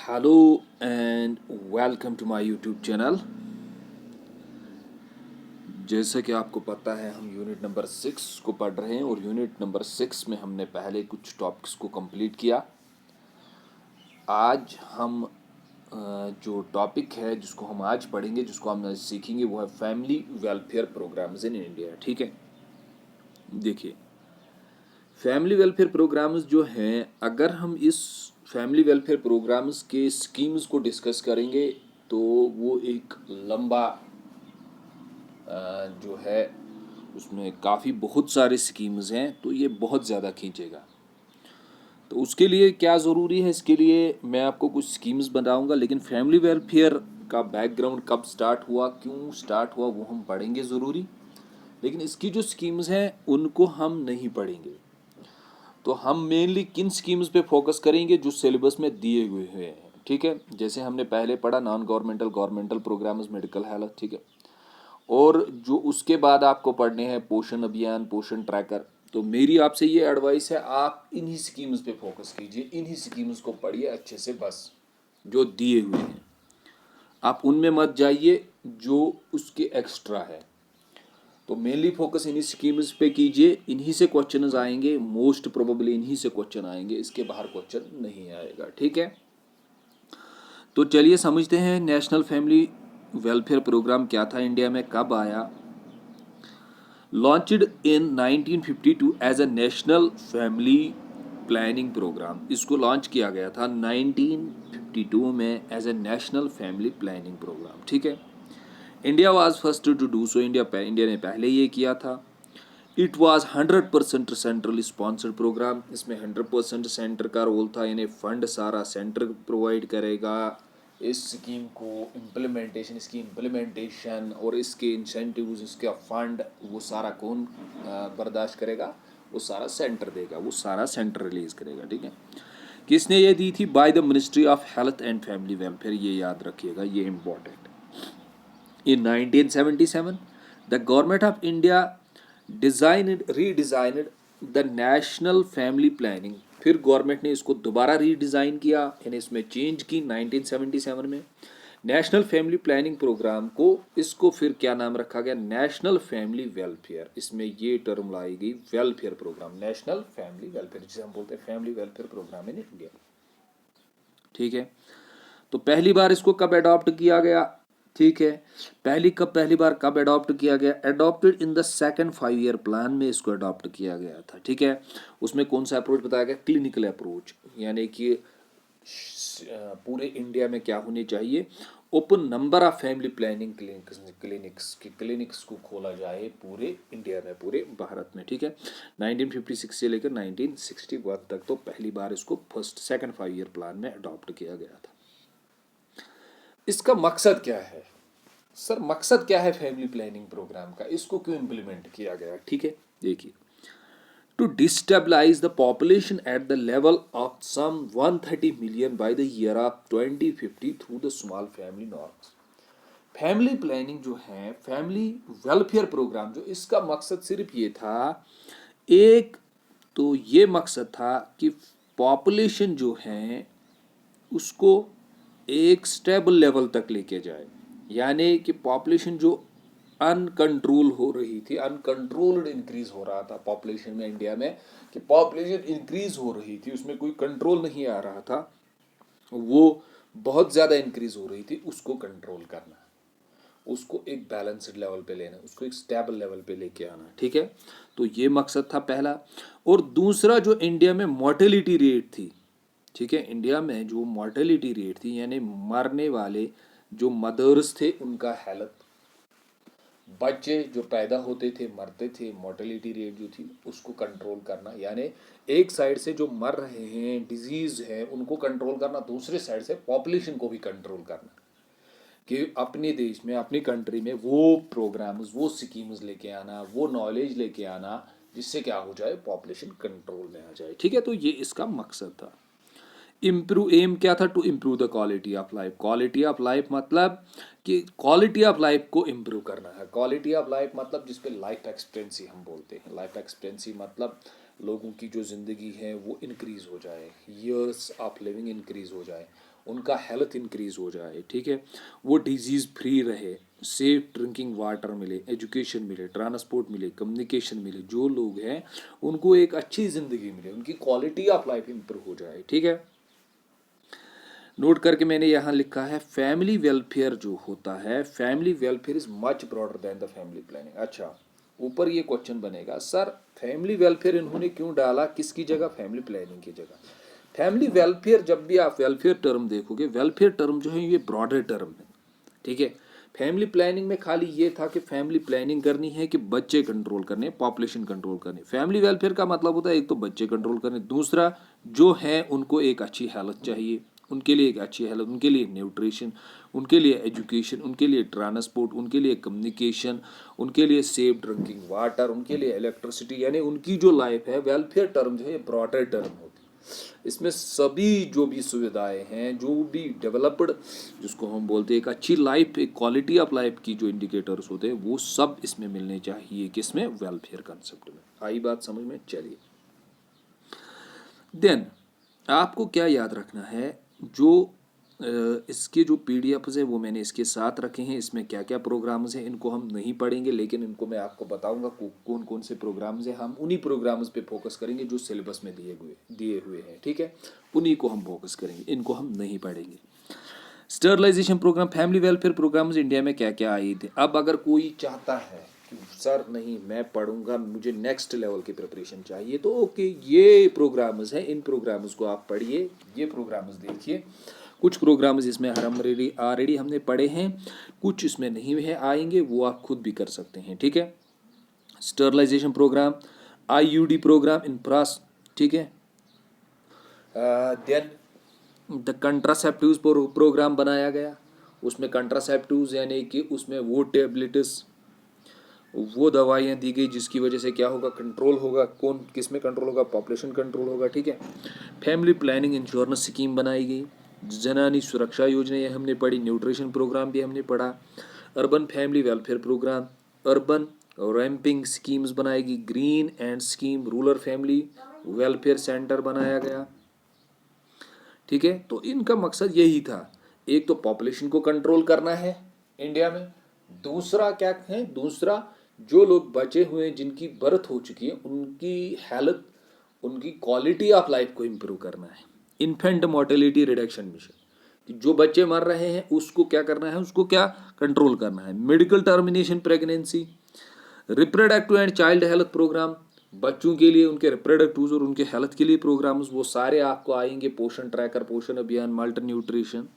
Hello and welcome to my YouTube channel. जैसा कि आपको पता है हम यूनिट नंबर 6 को पढ़ रहे हैं और यूनिट नंबर 6 में हमने पहले कुछ टॉपिक्स को कंप्लीट किया। आज हम जो टॉपिक है जिसको हम आज पढ़ेंगे, जिसको हम आज सीखेंगे, वो है family welfare programmes in India. ठीक है, देखिए फैमिली वेलफेयर प्रोग्राम्स जो हैं, अगर हम इस फैमिली वेलफेयर प्रोग्राम्स के स्कीम्स को डिस्कस करेंगे तो वो एक लंबा जो है उसमें काफ़ी बहुत सारे स्कीम्स हैं, तो ये बहुत ज़्यादा खींचेगा। तो उसके लिए क्या ज़रूरी है, इसके लिए मैं आपको कुछ स्कीम्स बताऊंगा, लेकिन फैमिली वेलफेयर का बैकग्राउंड कब स्टार्ट हुआ, क्यों स्टार्ट हुआ, वो हम पढ़ेंगे ज़रूरी। लेकिन इसकी जो स्कीम्स हैं उनको हम नहीं पढ़ेंगे। तो हम मेनली किन स्कीम्स पे फोकस करेंगे जो सिलेबस में दिए हुए हैं। ठीक है, जैसे हमने पहले पढ़ा non governmental, governmental programmes, medical health. ठीक है, और जो उसके बाद आपको पढ़ने हैं पोषण अभियान, पोषण ट्रैकर। तो मेरी आपसे ये एडवाइस है, आप इन्हीं स्कीम्स पे फोकस कीजिए, इन्हीं स्कीम्स को पढ़िए अच्छे से, बस जो दिए हुए हैं आप उनमें मत जाइए जो उसके एक्स्ट्रा है। तो मेनली फोकस इन्हीं स्कीम्स पे कीजिए, इन्हीं से क्वेश्चन आएंगे, मोस्ट प्रोबेबली इन्हीं से क्वेश्चन आएंगे, इसके बाहर क्वेश्चन नहीं आएगा। ठीक है, तो चलिए समझते हैं नेशनल फैमिली वेलफेयर प्रोग्राम क्या था, इंडिया में कब आया। Launched in 1952 as a national family planning programme. इसको लॉन्च किया गया था 1952 में as a national family planning programme. ठीक है, India was first to do so. India ने पहले ये किया था। It was 100% central sponsored programme. इसमें 100% सेंटर का रोल था, यानी फंड सारा सेंटर प्रोवाइड करेगा। इस स्कीम को इम्प्लीमेंटेशन, इसकी इम्प्लीमेंटेशन और इसके इंसेंटिव्स, इसका फंड, वो सारा कौन बर्दाश्त करेगा? वो सारा सेंटर देगा, वो सारा सेंटर रिलीज करेगा। ठीक है, किसने ये दी थी? Bye the ministry of health and family welfare. ये याद रखिएगा, ये important. In 1977, the government of India redesigned the national family planning। फिर गवर्नमेंट ने इसको दोबारा रीडिज़ाइन किया, यानी इसमें चेंज की 1977 में। नेशनल फैमिली प्लानिंग प्रोग्राम को, इसको फिर क्या नाम रखा गया? National family welfare. इसमें ये टर्म लाई गई, welfare programme, national family welfare, जिसे हम बोलते हैं family welfare programme in India. ठीक है, तो पहली बार इसको कब अडॉप्ट किया गया? ठीक है, पहली बार कब अडॉप्ट किया गया? Adopted in the second 5 year plan में इसको अडॉप्ट किया गया था। ठीक है, उसमें कौन सा अप्रोच बताया गया? क्लिनिकल अप्रोच, यानी कि पूरे इंडिया में क्या होने चाहिए? Open number of family planning clinics को खोला जाए पूरे इंडिया में, पूरे भारत में। ठीक है, 1956 से लेकर 1961 तक तो पहली बार इसको फर्स्ट सेकंड 5 ईयर प्लान में अडॉप्ट किया गया था। इसका मकसद क्या है? सर मकसद क्या है फैमिली प्लानिंग प्रोग्राम का? इसको क्यों इम्प्लीमेंट किया गया? ठीक है, देखिए, to destabilise the population at the level of some 130 million by the year of 2050 through the small family norms. Family planning जो है, फैमिली वेलफेयर प्रोग्राम जो, इसका मकसद सिर्फ ये था, एक तो ये मकसद था कि पॉपुलेशन जो है उसको एक स्टेबल लेवल तक लेके जाए, यानी कि पॉपुलेशन जो अनकंट्रोल हो रही थी, अनकंट्रोल्ड इंक्रीज हो रहा था पॉपुलेशन में इंडिया में, कि पॉपुलेशन इंक्रीज हो रही थी, उसमें कोई कंट्रोल नहीं आ रहा था, वो बहुत ज़्यादा इंक्रीज हो रही थी, उसको कंट्रोल करना, उसको एक बैलेंस्ड लेवल पे लेना, उसको एक स्टेबल लेवल पे लेके आना। ठीक है, तो ये मकसद था पहला। और दूसरा, जो इंडिया में मोर्टेलिटी रेट थी, ठीक है, इंडिया में जो मोर्टेलिटी रेट थी, यानी मरने वाले जो मदर्स थे उनका हेल्थ, बच्चे जो पैदा होते थे मरते थे, मोर्टेलिटी रेट जो थी उसको कंट्रोल करना, यानी एक साइड से जो मर रहे हैं, डिजीज है, उनको कंट्रोल करना, दूसरे साइड से पॉपुलेशन को भी कंट्रोल करना, कि अपने देश में, अपनी कंट्री में वो प्रोग्राम्स, वो स्कीम्स लेके आना, वो नॉलेज लेके आना, जिससे क्या हो जाए? पॉपुलेशन कंट्रोल में आ जाए। ठीक है, तो ये इसका मकसद था। इम्प्रूव, एम क्या था? To improve the quality of life. Quality of life मतलब कि क्वालिटी ऑफ लाइफ को इम्प्रूव करना है। क्वालिटी ऑफ लाइफ मतलब जिसपे लाइफ एक्सपेक्टेंसी हम बोलते हैं। लाइफ एक्सपेक्टेंसी मतलब लोगों की जो ज़िंदगी है वो इंक्रीज़ हो जाए, ईयर्स ऑफ लिविंग इंक्रीज़ हो जाए, उनका हेल्थ इंक्रीज़ हो जाए, ठीक है, वो डिजीज़ फ्री रहे, सेफ ड्रिंकिंग वाटर मिले, एजुकेशन मिले, ट्रांसपोर्ट मिले, कम्युनिकेशन मिले, जो लोग हैं उनको एक अच्छी ज़िंदगी मिले, उनकी क्वालिटी ऑफ लाइफ इंप्रूव हो जाए, ठीक है। नोट करके मैंने यहाँ लिखा है फैमिली वेलफेयर जो होता है, family welfare is much broader then the family planning. अच्छा, ऊपर ये क्वेश्चन बनेगा, सर फैमिली वेलफेयर इन्होंने क्यों डाला, किसकी जगह, फैमिली प्लानिंग की जगह। फैमिली वेलफेयर, जब भी आप वेलफेयर टर्म देखोगे, वेलफेयर टर्म जो है ये ब्रॉडर टर्म है, ठीक है। फैमिली प्लानिंग में खाली ये था कि फैमिली प्लानिंग करनी है कि बच्चे कंट्रोल करने, पॉपुलेशन कंट्रोल करने। फैमिली वेलफेयर का मतलब होता है एक तो बच्चे कंट्रोल करने, दूसरा जो है उनको एक अच्छी हेल्थ चाहिए, उनके लिए एक अच्छी हेल्थ, उनके लिए न्यूट्रिशन, उनके लिए एजुकेशन, उनके लिए ट्रांसपोर्ट, उनके लिए कम्युनिकेशन, उनके लिए सेफ ड्रिंकिंग वाटर, उनके लिए इलेक्ट्रिसिटी, यानी उनकी जो लाइफ है, वेलफेयर टर्म जो है ब्रॉडर टर्म होती है। इसमें सभी जो भी सुविधाएं हैं, जो भी डेवलप्ड, जिसको हम बोलते हैं एक अच्छी लाइफ, एक क्वालिटी ऑफ लाइफ की जो इंडिकेटर्स होते हैं, वो सब इसमें मिलने चाहिए, किसमें, वेलफेयर कंसेप्ट में। आई बात समझ में? चलिए, देन आपको क्या याद रखना है, जो इसके जो पीडीएफ्स है वो मैंने इसके साथ रखे हैं, इसमें क्या क्या प्रोग्राम्स हैं इनको हम नहीं पढ़ेंगे, लेकिन इनको मैं आपको बताऊंगा कौन कौन से प्रोग्राम्स हैं। हम उन्हीं प्रोग्राम्स पे फोकस करेंगे जो सिलेबस में दिए हुए हैं, ठीक है, उन्हीं को हम फोकस करेंगे, इनको हम नहीं पढ़ेंगे। Sterilisation programme, family welfare programmes India में क्या क्या आए थे। अब अगर कोई चाहता है कि सर नहीं मैं पढ़ूंगा, मुझे नेक्स्ट लेवल की प्रिपरेशन चाहिए, तो ओके, ये प्रोग्राम्स हैं, इन प्रोग्राम्स को आप पढ़िए, ये प्रोग्राम्स देखिए। कुछ प्रोग्राम्स इसमें ऑलरेडी हमने पढ़े हैं, कुछ इसमें नहीं है, आएंगे, वो आप खुद भी कर सकते हैं, ठीक है। स्टरलाइजेशन प्रोग्राम, आईयूडी प्रोग्राम, इंफ्रास, ठीक है। देन द कंट्रासेप्टिव्स प्रोग्राम बनाया गया, उसमें कंट्रासेप्टिव्स यानी कि उसमें वो टेबलेट्स, वो दवाइयाँ दी गई जिसकी वजह से क्या होगा, कंट्रोल होगा, कौन किस में कंट्रोल होगा, पॉपुलेशन कंट्रोल होगा, ठीक है। फैमिली प्लानिंग इंश्योरेंस स्कीम बनाई गई, जनानी सुरक्षा योजना ये हमने पढ़ी, न्यूट्रिशन प्रोग्राम भी हमने पढ़ा, urban family welfare programme, urban ramping schemes बनाई गई, green and scheme, rural family welfare centre बनाया गया, ठीक है। तो इनका मकसद यही था, एक तो पॉपुलेशन को कंट्रोल करना है इंडिया में, दूसरा क्या है, दूसरा जो लोग बचे हुए हैं जिनकी बर्थ हो चुकी है उनकी हेल्थ, उनकी क्वालिटी ऑफ लाइफ को इम्प्रूव करना है। इन्फेंट मोर्टेलिटी रिडक्शन मिशन, जो बच्चे मर रहे हैं उसको क्या करना है, उसको क्या कंट्रोल करना है। Medical termination pregnancy, reproductive and child health programme, बच्चों के लिए उनके रिप्रोडक्टिव और उनके हेल्थ के लिए प्रोग्राम्स, वो सारे आपको आएंगे, पोषण ट्रैकर, पोषण अभियान, मल्टी न्यूट्रिशन।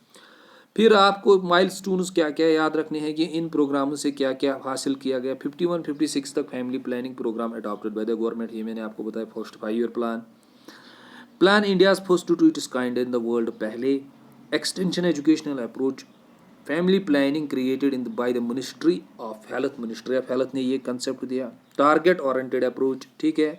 फिर आपको माइलस्टोन्स क्या क्या याद रखने हैं कि इन प्रोग्रामों से क्या क्या हासिल किया गया। 51-56 तक family planning programme adopted by the government, ये मैंने आपको बताया। First 5 year plan India's first to it is kind in the world, पहले extension educational approach, family planning created in by the ministry of health, ministry of health ने ये concept दिया। Target oriented approach, ठीक है।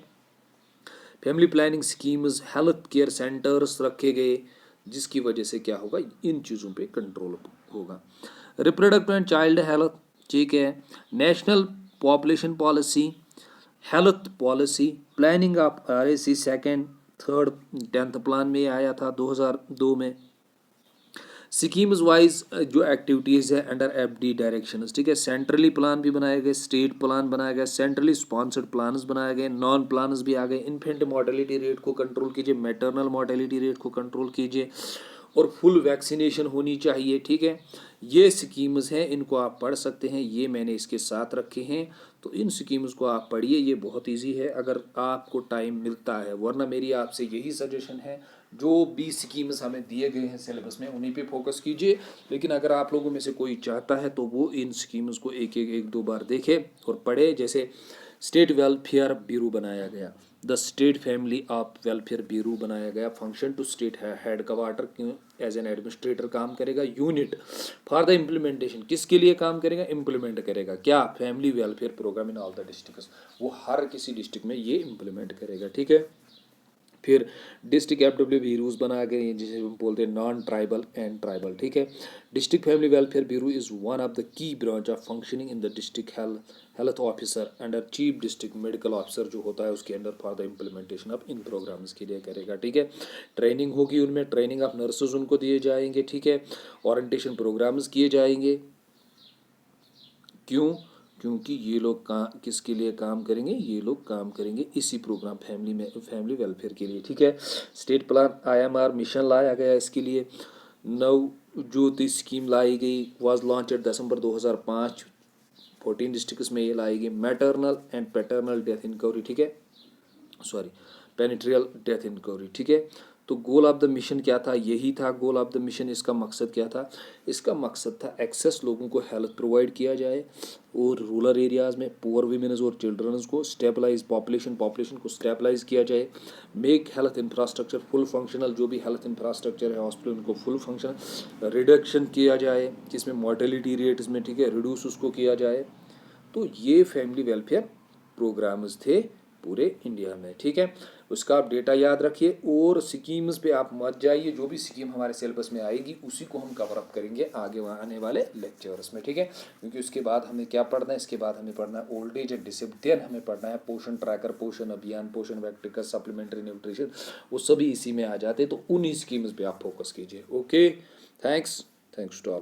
Family planning schemes, health care centres रखे गए, जिसकी वजह से क्या होगा, इन चीज़ों पे कंट्रोल होगा। रिप्रोडक्टिव एंड चाइल्ड हेल्थ, ठीक है। National population policy, health policy, planning of RAC second, third, 10th plan में आया था 2002 में। स्कीम्स वाइज जो एक्टिविटीज़ है अंडर FD डायरेक्शन, ठीक है। सेंट्रली प्लान भी बनाए गए, स्टेट प्लान बनाया गया, सेंट्रली स्पॉन्सर्ड प्लान्स बनाए गए, नॉन प्लान्स भी आ गए। इन्फेंट मोर्टेलिटी रेट को कंट्रोल कीजिए, मैटरनल मोर्टेलिटी रेट को कंट्रोल कीजिए, और फुल वैक्सीनेशन होनी चाहिए, ठीक है। ये स्कीम्स हैं, इनको आप पढ़ सकते हैं, ये मैंने इसके साथ रखे हैं, तो इन स्कीम्स को आप पढ़िए, ये बहुत इजी है अगर आपको टाइम मिलता है, वरना मेरी आपसे यही सजेशन है, जो भी स्कीम्स हमें दिए गए हैं सिलेबस में उन्हीं पे फोकस कीजिए। लेकिन अगर आप लोगों में से कोई चाहता है तो वो इन स्कीम्स को एक दो बार देखे और पढ़े। जैसे स्टेट वेलफेयर ब्यूरो बनाया गया, the state family of welfare bureau बनाया गया, function to state headquarter as an administrator काम करेगा, यूनिट फॉर द इम्प्लीमेंटेशन, किसके लिए काम करेगा, इम्प्लीमेंट करेगा क्या, family welfare programme in all the districts, वो हर किसी डिस्ट्रिक्ट में ये इम्प्लीमेंट करेगा, ठीक है। फिर डिस्ट्रिक्ट FWB ब्यूरोज बना गए जिसे हम बोलते हैं नॉन ट्राइबल एंड ट्राइबल, ठीक है। District family welfare bureau is one of the key branch of functioning in the district health officer under chief district medical officer जो होता है उसके under for the implementation of इन programmes के लिए करेगा, ठीक है। ट्रेनिंग होगी उनमें, ट्रेनिंग ऑफ नर्सेज उनको दिए जाएंगे, ठीक है। ओरिएंटेशन प्रोग्राम्स किए जाएंगे। क्यों? क्योंकि ये लोग किसके लिए काम करेंगे? ये लोग काम करेंगे इसी प्रोग्राम फैमिली वेलफेयर के लिए, ठीक है। स्टेट प्लान IMR मिशन लाया गया इसके लिए। नव ज्योति स्कीम लाई गई, वाज लॉन्च दिसंबर 2005, 14 डिस्ट्रिक्ट्स में ये लाई गई। Maternal and paternal death inquiry, ठीक है, सॉरी पेनिट्रियल डेथ इंक्वायरी, ठीक है। तो गोल ऑफ द मिशन क्या था? यही था गोल ऑफ द मिशन। इसका मकसद क्या था? इसका मकसद था एक्सेस लोगों को हेल्थ प्रोवाइड किया जाए और रूरल एरियाज़ में पुअर वीमेन्स और चिल्ड्रंस को स्टेबलाइज पॉपुलेशन को स्टेबलाइज किया जाए। Make health infrastructure full functional, जो भी हेल्थ इंफ्रास्ट्रक्चर है हॉस्पिटल उनको फुल फंक्शनल रिडक्शन किया जाए जिसमें मोर्टेलिटी रेट इसमें, ठीक है, रिड्यूस उसको किया जाए। तो ये फैमिली वेलफेयर प्रोग्राम्स थे पूरे इंडिया में, ठीक है। उसका आप डेटा याद रखिए और स्कीम्स पे आप मत जाइए, जो भी स्कीम हमारे सिलेबस में आएगी उसी को हम कवर अप करेंगे आगे आने वाले लेक्चर्स में, ठीक है। क्योंकि उसके बाद हमें क्या पढ़ना है? इसके बाद हमें पढ़ना है old age and disability, then हमें पढ़ना है पोषण ट्रैकर, पोषण अभियान, पोषण व्यक्तिगत सप्लीमेंट्री न्यूट्रिशन, वो सभी इसी में आ जाते हैं। तो उन्हीं स्कीम्स पे आप फोकस कीजिए। Okay, thanks to all.